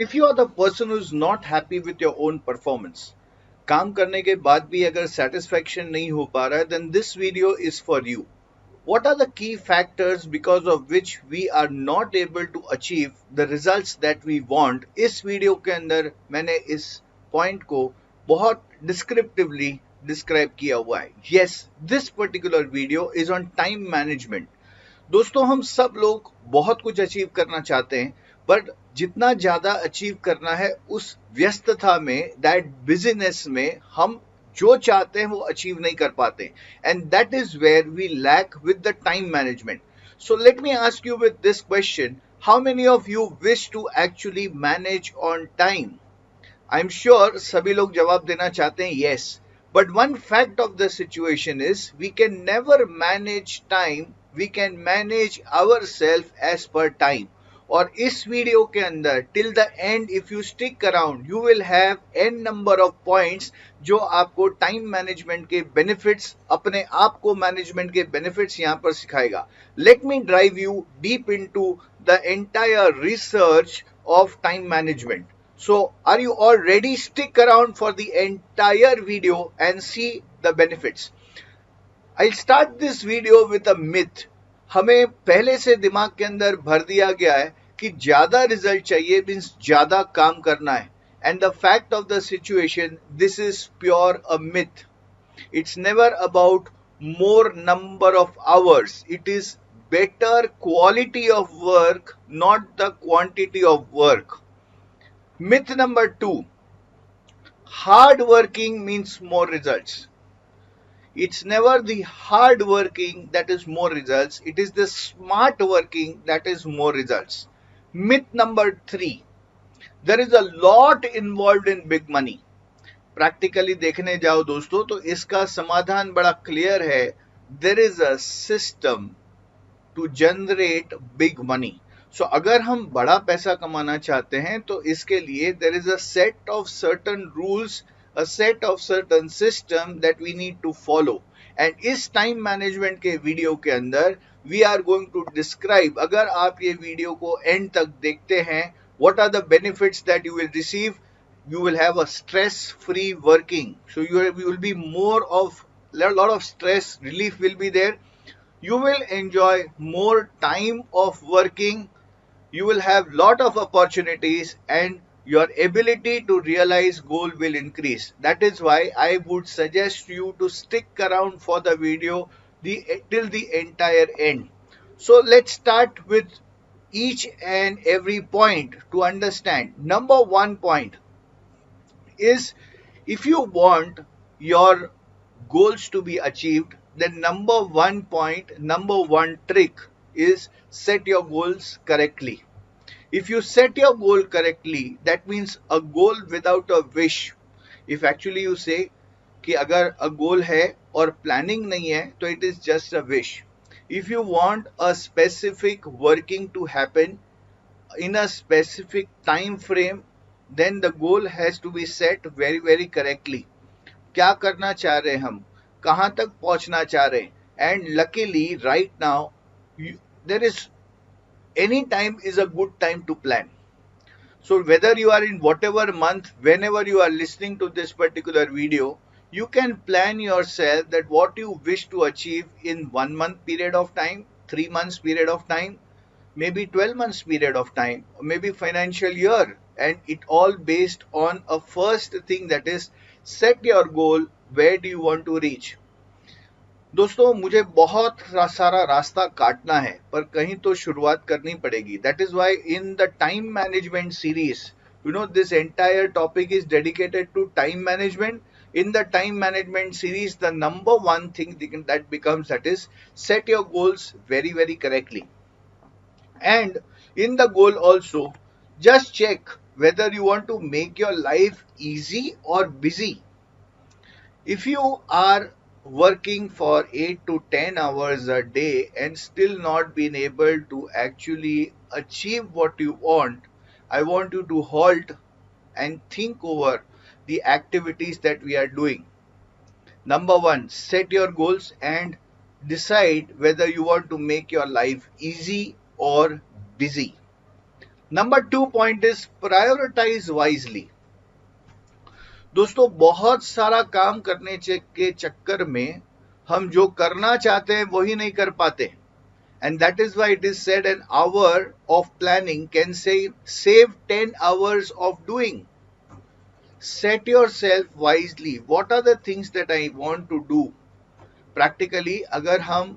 If you are the person who is not happy with your own performance, काम करने के बाद भी अगर satisfaction नहीं हो पा रहा है, then this video is for you. What are the key factors because of which we are not able to achieve the results that we want? इस वीडियो के अंदर मैंने इस पॉइंट को बहुत डिस्क्रिप्टिवली डिस्क्राइब किया हुआ है. Yes, this particular video is on time management. दोस्तों, हम सब लोग बहुत कुछ अचीव करना चाहते हैं, बट जितना ज्यादा अचीव करना है उस व्यस्तता में, दैट बिजीनेस में, हम जो चाहते हैं वो अचीव नहीं कर पाते. And that is where we lack with the time management. So let me ask you with this question, how many of you wish to actually manage on time? I am sure सभी लोग जवाब देना चाहते हैं yes. But one fact of the situation is we can never manage time, we can manage ourselves as per time. और इस video के अंदर till the end if you stick around you will have n number of points जो आपको time management के benefits, अपने आप को मैनेजमेंट के बेनिफिट्स यहाँ पर सिखाएगा. Let me drive you deep into the entire research of time management. So, are you all ready? Stick around for the entire video and see the benefits. I'll start this video with a myth. हमें पहले से दिमाग के अंदर भर दिया गया है कि ज्यादा रिजल्ट चाहिए मीन्स ज्यादा काम करना है. And the fact of the situation, this is pure a myth. It's never about more number of hours. It is better quality of work, not the quantity of work. Myth number 2, hard working means more results. It's never the hard working that is more results. It is the smart working that is more results. Myth number 3, there is a lot involved in big money. Practically देखने जाओ दोस्तों तो इसका समाधान बड़ा clear है. There is a system to generate big money. सो अगर हम बड़ा पैसा कमाना चाहते हैं तो इसके लिए there is a set of certain rules, a set of certain system that we need to follow. And इस टाइम मैनेजमेंट के वीडियो के अंदर we are going to describe, अगर आप ये वीडियो को एंड तक देखते हैं, what are the benefits that you will receive. You will have a stress-free working. So you will be more of, a lot of stress relief will be there. You will enjoy more time of working. You will have lot of opportunities and your ability to realize goal will increase. That is why I would suggest you to stick around for the video till the entire end. So let's start with each and every point to understand. Number 1 point is, if you want your goals to be achieved, then number 1 point, number 1 trick is set your goals correctly. If you set your goal correctly, that means a goal without a wish. If actually you say कि अगर a goal है और planning नहीं है तो it is just a wish. If you want a specific working to happen in a specific time frame, then the goal has to be set very very correctly. क्या करना चाह रहे हैं हम, कहाँ तक पहुँचना चाह रहे हैं. And luckily right now there is, any time is a good time to plan. So whether you are in whatever month, whenever you are listening to this particular video, you can plan yourself that what you wish to achieve in 1 month period of time, 3 months period of time, maybe 12 months period of time, or maybe financial year. And it all based on a first thing, that is set your goal, where do you want to reach. दोस्तों, मुझे बहुत सारा रास्ता काटना है पर कहीं तो शुरुआत करनी पड़ेगी. That is why in the time management series, you know, this entire topic is dedicated to time management. In the time management series, the number 1 thing that becomes, that is set your goals very very correctly. And in the goal also, just check whether you want to make your life easy or busy. If you are working for 8 to 10 hours a day and still not been able to actually achieve what you want, I want you to halt and think over the activities that we are doing. Number 1, set your goals and decide whether you want to make your life easy or busy. Number 2 point is prioritize wisely. दोस्तों बहुत सारा काम करने के चक्कर में हम जो करना चाहते हैं वही नहीं कर पाते. And that is why it is said an hour of planning can save 10 hours of doing. Set yourself wisely. What are the things that I want to do? Practically, अगर हम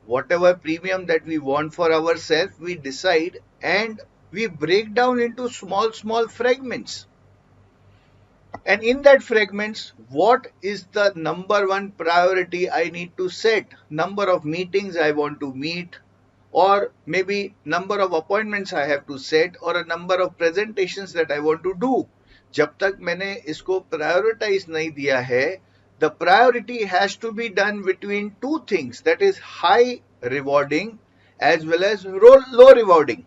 whatever premium that we want for ourselves, we decide and we break down into small fragments. And in that fragments, what is the number one priority I need to set? Number of meetings I want to meet, or maybe number of appointments I have to set, or a number of presentations that I want to do. जब तक मैंने इसको prioritize नहीं दिया है, the priority has to be done between two things, that is high rewarding as well as low rewarding.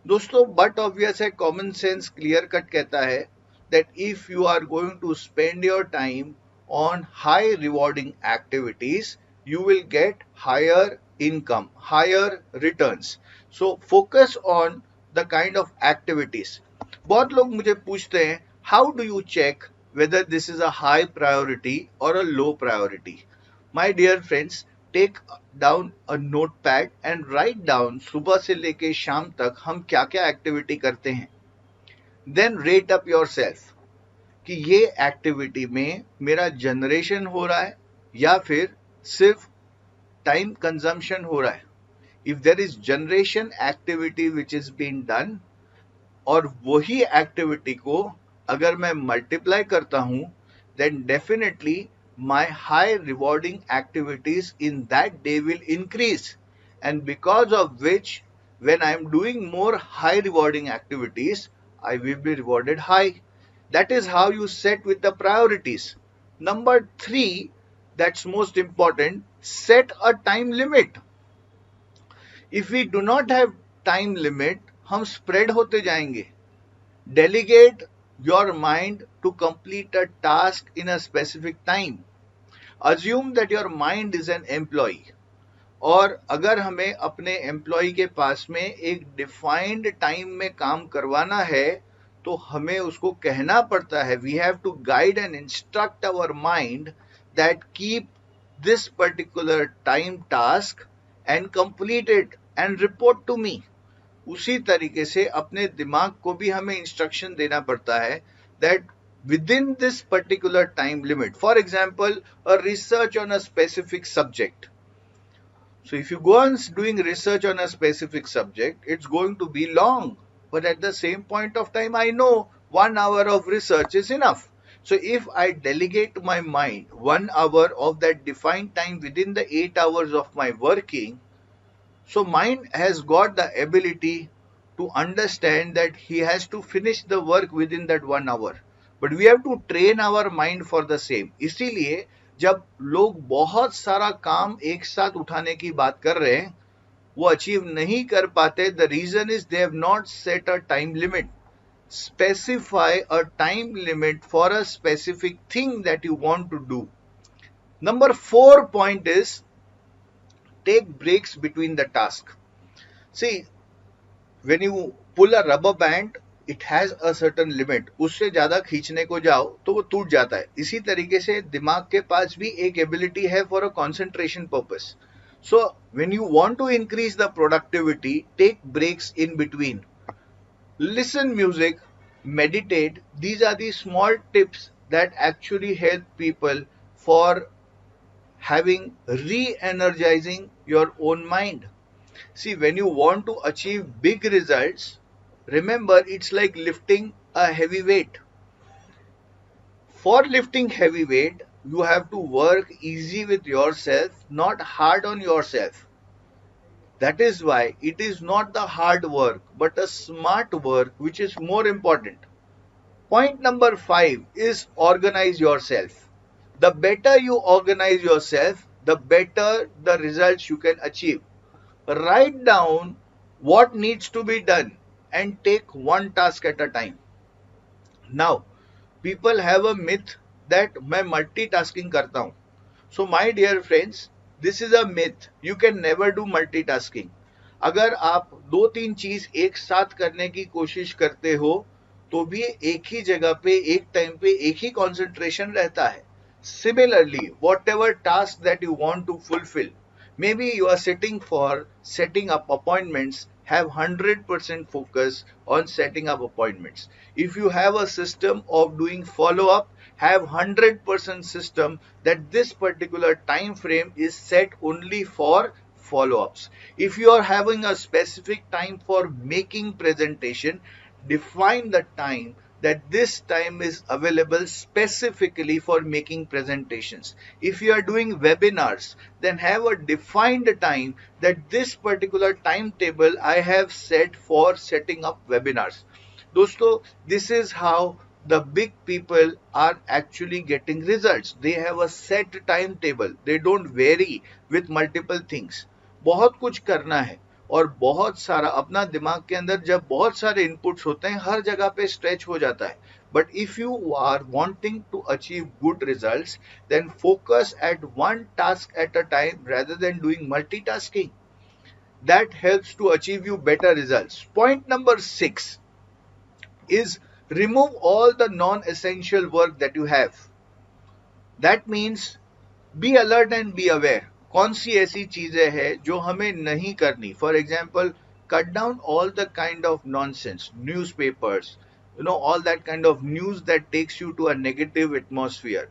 दोस्तों but obvious है, common sense clear cut कहता है that if you are going to spend your time on high rewarding activities, you will get higher income, higher returns. So focus on the kind of activities. बहुत लोग मुझे पूछते हैं, how do you check whether this is a high priority or a low priority? My dear friends, take down a notepad and write down सुबह से लेके शाम तक हम क्या क्या एक्टिविटी करते हैं. Then rate up yourself कि ये एक्टिविटी में मेरा जनरेशन हो रहा है या फिर सिर्फ टाइम कंजम्पशन हो रहा है. If there is generation activity which is being done, और वही एक्टिविटी को अगर मैं मल्टीप्लाई करता हूं, then definitely my high rewarding activities in that day will increase, and because of which when I am doing more high rewarding activities, I will be rewarded high. That is how you set with the priorities. Number 3, that's most important, set a time limit. If we do not have time limit, हम spread होते जाएंगे. Delegate your mind to complete a task in a specific time. Assume that your mind is an employee. और अगर हमें अपने employ के पास में एक डिफाइंड टाइम में काम करवाना है, तो हमें उसको कहना पड़ता है, we have to guide and instruct our mind that keep this particular time task and complete it and report to me. उसी तरीके से अपने दिमाग को भी हमें इंस्ट्रक्शन देना पड़ता है that within this particular time limit. For example, a research on a specific subject. So if you go on doing research on a specific subject, it's going to be long. But at the same point of time, I know 1 hour of research is enough. So if I delegate to my mind 1 hour of that defined time within the 8 hours of my working, so mind has got the ability to understand that he has to finish the work within that 1 hour. But we have to train our mind for the same. इसीलिए जब लोग बहुत सारा काम एक साथ उठाने की बात कर रहे हैं, वो अचीव नहीं कर पाते. The reason is they have not set a time limit. Specify a time limit for a specific thing that you want to do. Number 4 point is take breaks between the task. See, when you pull a rubber band, it has a certain limit. उससे ज्यादा खींचने को जाओ तो वो टूट जाता है. इसी तरीके से दिमाग के पास भी एक एबिलिटी है for a concentration purpose. So when you want to increase the productivity, take breaks in between, listen music, meditate. These are the small tips that actually help people for having re-energizing your own mind. See, when you want to achieve big results, remember, it's like lifting a heavy weight. For lifting heavy weight, you have to work easy with yourself, not hard on yourself. That is why it is not the hard work, but a smart work which is more important. Point number 5 is organize yourself. The better you organize yourself, the better the results you can achieve. Write down what needs to be done and take one task at a time. Now, people have a myth that मैं multitasking करता हूँ. So my dear friends, this is a myth. You can never do multitasking. अगर आप दो तीन चीज एक साथ करने की कोशिश करते हो तो भी एक ही जगह पे एक टाइम पे एक ही कंसंट्रेशन रहता है. Similarly, whatever task that you want to fulfill, maybe you are sitting for setting up appointments, have 100% focus on setting up appointments. If you have a system of doing follow up, have 100% system that this particular time frame is set only for follow ups. If you are having a specific time for making presentation, define the time that this time is available specifically for making presentations. If you are doing webinars, then have a defined time that this particular timetable I have set for setting up webinars. दोस्तों, this is how the big people are actually getting results. They have a set timetable. They don't vary with multiple things. बहुत कुछ करना है और बहुत सारा अपना दिमाग के अंदर जब बहुत सारे इनपुट्स होते हैं हर जगह पे स्ट्रेच हो जाता है. But if you are wanting to achieve good results, then focus at one task at a time rather than doing multitasking. That helps to achieve you better results. Point number 6 is remove all the non-essential work that you have. That means be alert and be aware. कौन सी ऐसी चीजें हैं जो हमें नहीं करनी? For example, cut down all the kind of nonsense, newspapers, all that kind of news that takes you to a negative atmosphere.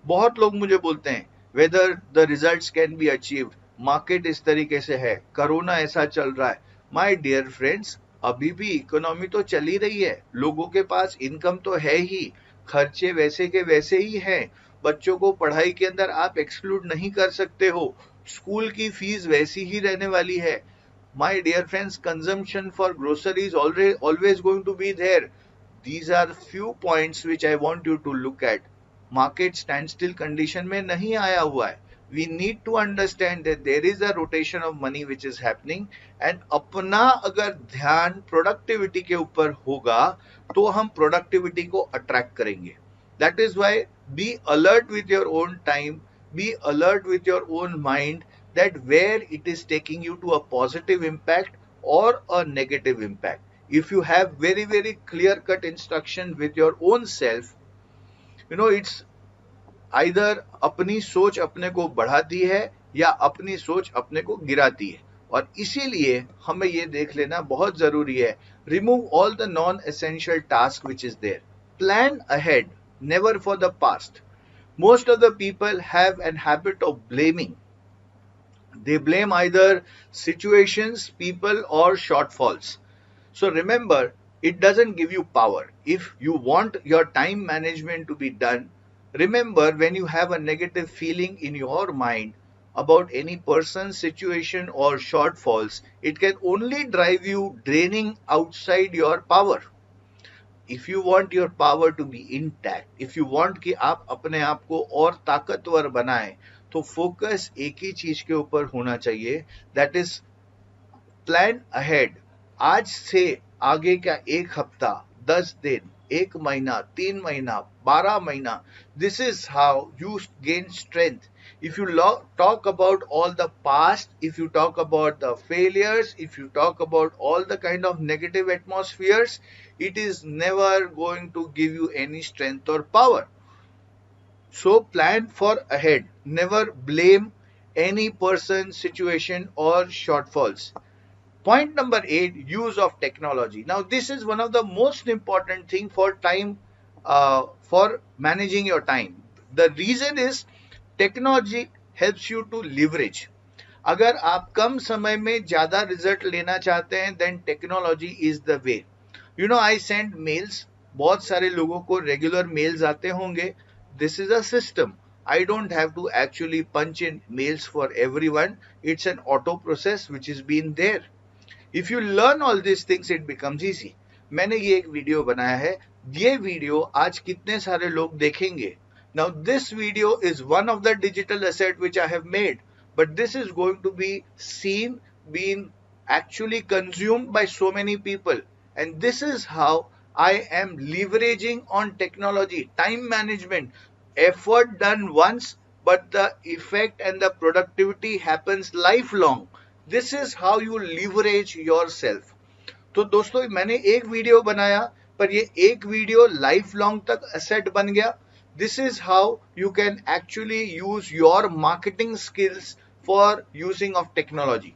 बहुत लोग मुझे बोलते हैं whether the results can be achieved, market इस तरीके से है, कोरोना ऐसा चल रहा है. माय डियर फ्रेंड्स, अभी भी इकोनॉमी तो चल ही रही है, लोगों के पास इनकम तो है ही, खर्चे वैसे के वैसे ही हैं, बच्चों को पढ़ाई के अंदर आप एक्सक्लूड नहीं कर सकते हो, स्कूल की फीस वैसी ही रहने वाली है. My dear friends, consumption for groceries always going to be there. These are few points which I want you to look at. Market standstill condition में नहीं आया हुआ है. We need to understand that there is a rotation of money which is happening, and अपना अगर ध्यान productivity के ऊपर होगा तो हम प्रोडक्टिविटी को अट्रैक्ट करेंगे. That is why be alert with your own time, be alert with your own mind, that where it is taking you to a positive impact or a negative impact. If you have very very clear cut instruction with your own self, it's either अपनी सोच अपने को बढ़ाती है या अपनी सोच अपने को गिराती है. और इसीलिए हमें ये देख लेना बहुत जरूरी है. Remove all the non essential task which is there. Plan ahead, never for the past. Most of the people have an habit of blaming. They blame either situations, people, or shortfalls. So remember, it doesn't give you power. If you want your time management to be done, remember, when you have a negative feeling in your mind about any person, situation, or shortfalls, it can only drive you draining outside your power. If you want your power to be intact, if you want कि आप अपने आप को और ताकतवर बनाएं, तो focus एक ही चीज के ऊपर होना चाहिए. That is plan ahead. आज से आगे का एक हफ्ता, 10 दिन, एक महीना, 3 महीना, 12 महीना, this is how you gain strength. If you talk about all the past, if you talk about the failures, if you talk about all the kind of negative atmospheres, it is never going to give you any strength or power. So plan for ahead. Never blame any person, situation, or shortfalls. Point number 8, use of technology. Now this is one of the most important thing for time, for managing your time. The reason is technology helps you to leverage. अगर आप कम समय में ज्यादा result लेना चाहते हैं, then technology is the way. I send mails, बहुत सारे लोगों को रेगुलर मेल्स आते होंगे. This is a system. I don't have to actually punch in mails for everyone. It's an auto process which is been there. If you learn all this things, it becomes easy. मैंने ये एक video बनाया है. ये video आज कितने सारे लोग देखेंगे? Now this video is one of the digital asset which I have made, but this is going to be seen, being actually consumed by so many people, and this is how I am leveraging on technology. Time management, effort done once, but the effect and the productivity happens lifelong. This is how you leverage your self. तो दोस्तों मैंने एक video बनाया, पर ये एक video life long तक asset बन गया। This is how you can actually use your marketing skills for using of technology.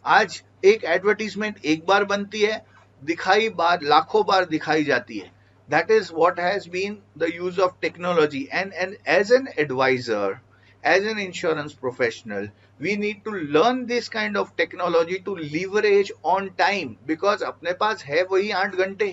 आज एक एडवर्टीजमेंट एक बार बनती है, दिखाई बार लाखों बार दिखाई जाती है। That is what has been the use of technology. And as an advisor, as an insurance professional, we need to learn this kind of technology to leverage on time, because अपने पास है वही 8 घंटे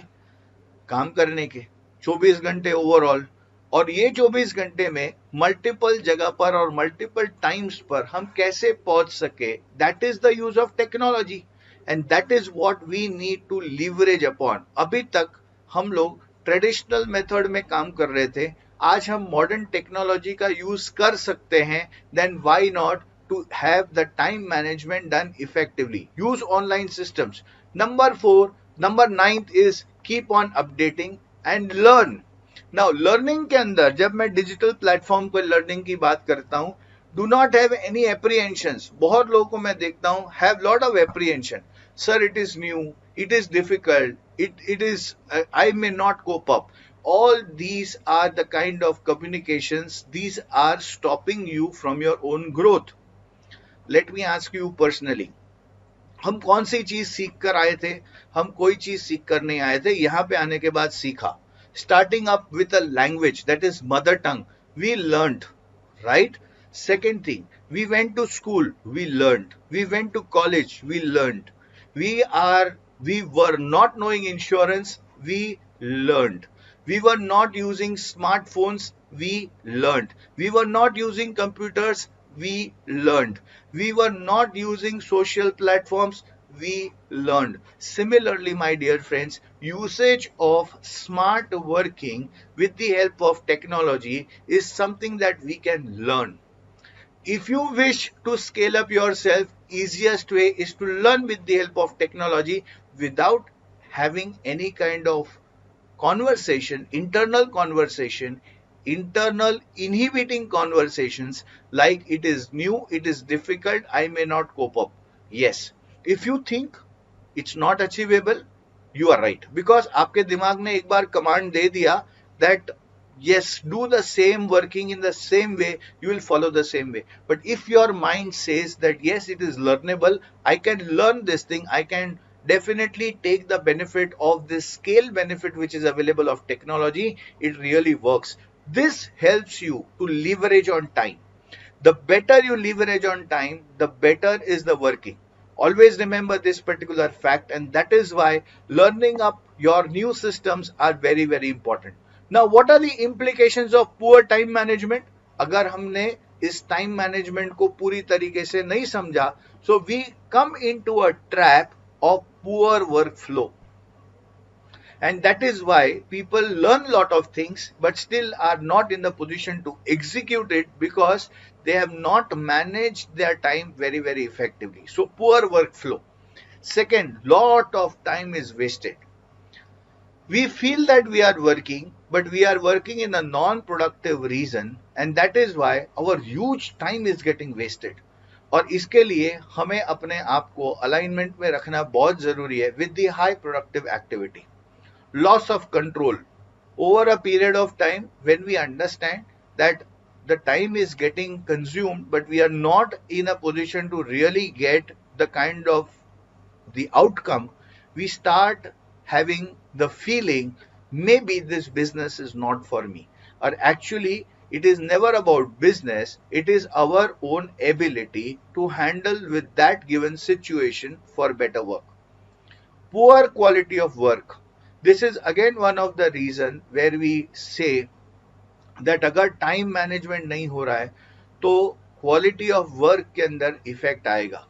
काम करने के, 24 घंटे ओवरऑल। और ये 24 घंटे में मल्टीपल जगह पर और मल्टीपल टाइम्स पर हम कैसे पहुंच सके, that is the use of technology and that is what we need to leverage upon. अभी तक हम लोग ट्रेडिशनल मेथड में काम कर रहे थे, आज हम मॉडर्न टेक्नोलॉजी का यूज कर सकते हैं, then why not to have the time management done effectively. Use online systems. Number 9 is keep on updating and learn. Now learning के अंदर जब मैं डिजिटल प्लेटफॉर्म पर लर्निंग की बात करता हूं, do not have any apprehensions. बहुत लोगों को मैं देखता हूं have lot of apprehension. Sir it is new, it is difficult, it is I may not cope up. All these are the kind of communications, these are stopping you from your own growth. Let me ask you personally, हम कौन सी चीज सीख कर आए थे? हम कोई चीज सीख कर नहीं आए थे, यहां पे आने के बाद सीखा। Starting up with a language that is mother tongue, we learned, right? Second thing, we went to school, we learned. We went to college, we learned. We were not knowing insurance, we learned. We were not using smartphones, we learned. We were not using computers, we learned. We were not using social platforms, we learned. Similarly, my dear friends, usage of smart working with the help of technology is something that we can learn. If you wish to scale up yourself, easiest way is to learn with the help of technology without having any kind of conversation, internal inhibiting conversations like it is new, it is difficult, I may not cope up. Yes, if you think it's not achievable, you are right, because आपके दिमाग ने एक बार command दे दिया that yes, do the same working in the same way, you will follow the same way. But if your mind says that yes, it is learnable, I can learn this thing, I can definitely take the benefit of this scale benefit which is available of technology, it really works. This helps you to leverage on time. The better you leverage on time, the better is the working. Always remember this particular fact, and that is why learning up your new systems are very, very important. Now, what are the implications of poor time management? अगर हमने इस time management को पूरी तरीके से नहीं समझा, so we come into a trap of poor workflow. And that is why people learn a lot of things but still are not in the position to execute it, because they have not managed their time very, very effectively. So poor workflow. Second, lot of time is wasted. We feel that we are working, but we are working in a non-productive reason, and that is why our huge time is getting wasted. और इसके लिए हमें अपने आप को alignment में रखना बहुत जरूरी है with the high productive activity. Loss of control. Over a period of time, when we understand that the time is getting consumed, but we are not in a position to really get the kind of the outcome, we start having the feeling maybe this business is not for me. Or actually, it is never about business, it is our own ability to handle with that given situation for better work. Poor quality of work. This is again one of the reason where we say that अगर time management नहीं हो रहा है तो quality of work के अंदर effect आएगा।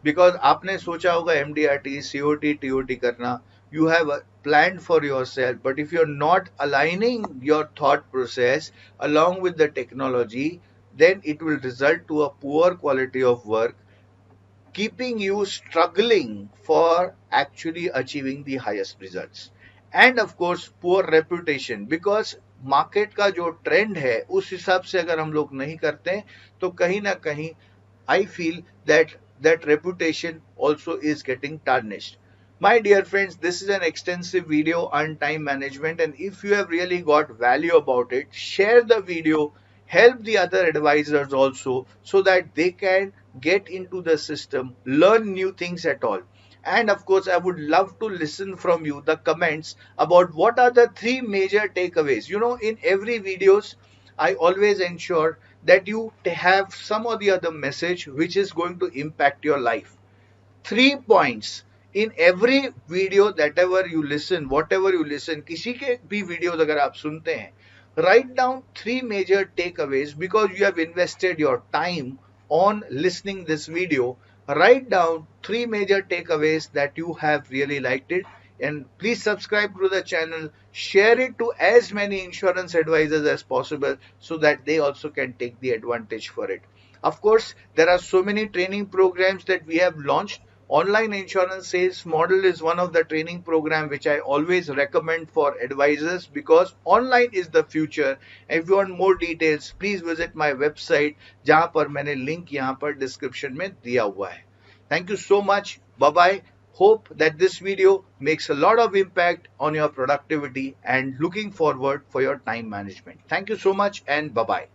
Because आपने सोचा होगा एमडीआरटी, सीओटी, टीओटी करना, you have planned for yourself, but if you're not aligning your thought process along with the technology, then it will result to a poor quality of work, keeping you struggling for actually achieving the highest results. And of course poor reputation, because market का जो trend है उस हिसाब से अगर हम लोग नहीं करते तो कहीं ना कहीं I feel that that reputation also is getting tarnished. My dear friends, this is an extensive video on time management, and if you have really got value about it, share the video, help the other advisors also so that they can get into the system, learn new things at all. And of course, I would love to listen from you, the comments about what are the three major takeaways. You know, in every videos, I always ensure that you have some or the other message which is going to impact your life. 3 points in every video that ever you listen, whatever you listen, किसी के भी videos अगर आप सुनते हैं, write down three major takeaways because you have invested your time on listening this video. Write down three major takeaways that you have really liked it, and please subscribe to the channel, share it to as many insurance advisors as possible so that they also can take the advantage for it. Of course, there are so many training programs that we have launched. Online insurance sales model is one of the training program which I always recommend for advisors because online is the future. If you want more details, please visit my website जहां पर मैंने link यहाँ पर description में दिया हुआ है. Thank you so much. Bye bye. Hope that this video makes a lot of impact on your productivity and looking forward for your time management. Thank you so much and bye bye.